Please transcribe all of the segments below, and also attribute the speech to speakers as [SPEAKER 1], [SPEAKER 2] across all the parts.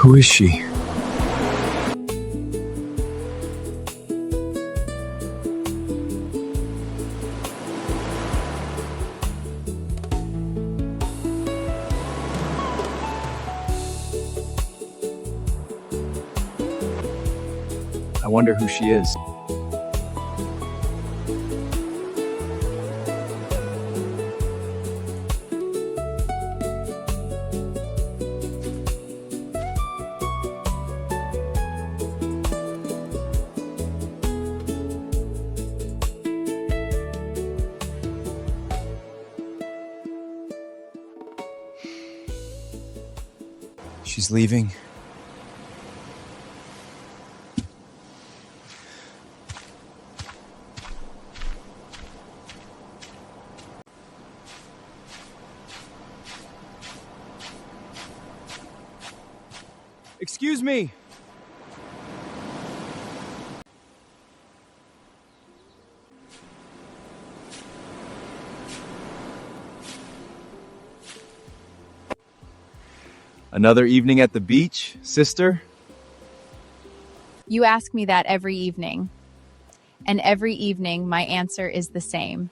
[SPEAKER 1] Who is she? I wonder who she is. She's leaving. Excuse me. Another evening at the beach, sister?
[SPEAKER 2] You ask me that every evening. And every evening, my answer is the same.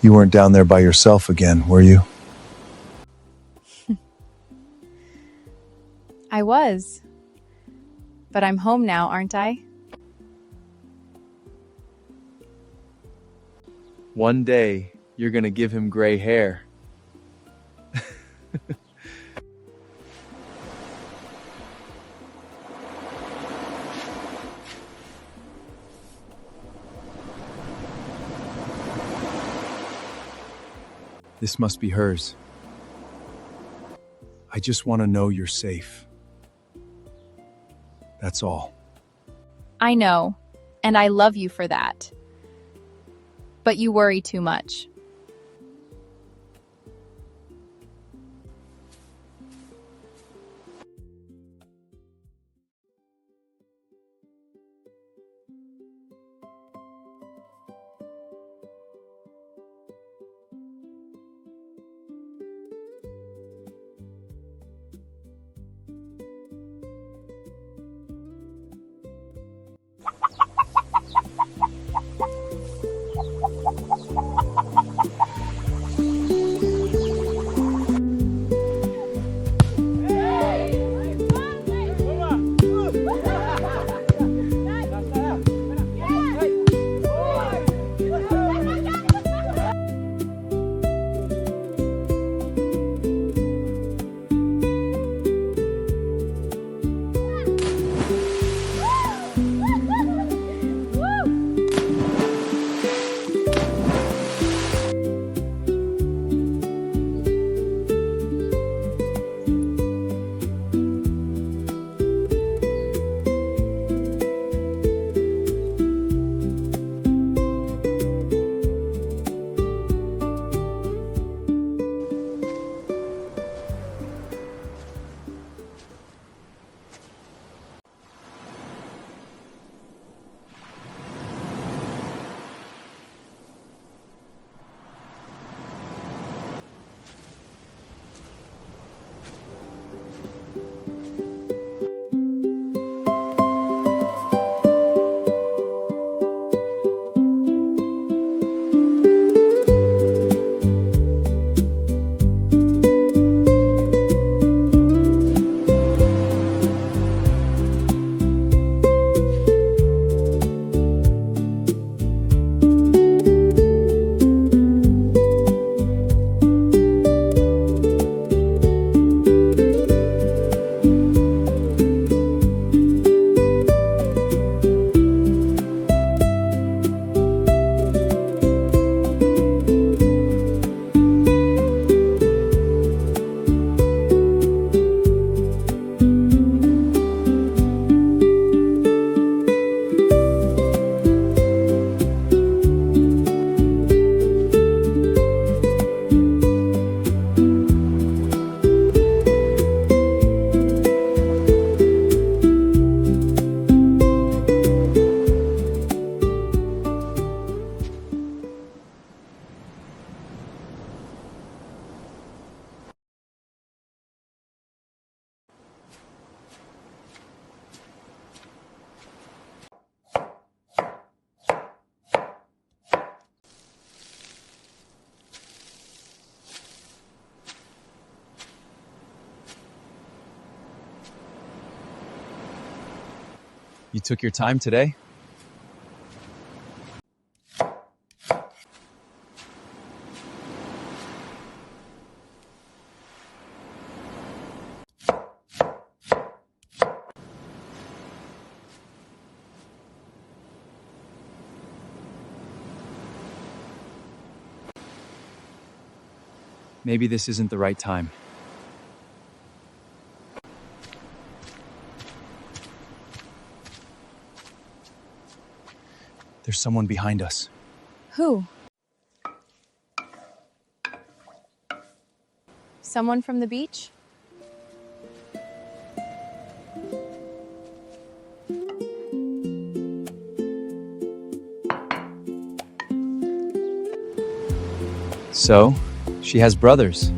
[SPEAKER 1] You weren't down there by yourself again, were you?
[SPEAKER 2] I was. But I'm home now, aren't I?
[SPEAKER 1] One day, you're gonna give him gray hair. This must be hers. I just want to know you're safe. That's all.
[SPEAKER 2] I know, and I love you for that. But you worry too much.
[SPEAKER 1] You took your time today? Maybe this isn't the right time. There's someone behind us.
[SPEAKER 2] Who? Someone from the beach?
[SPEAKER 1] So, she has brothers.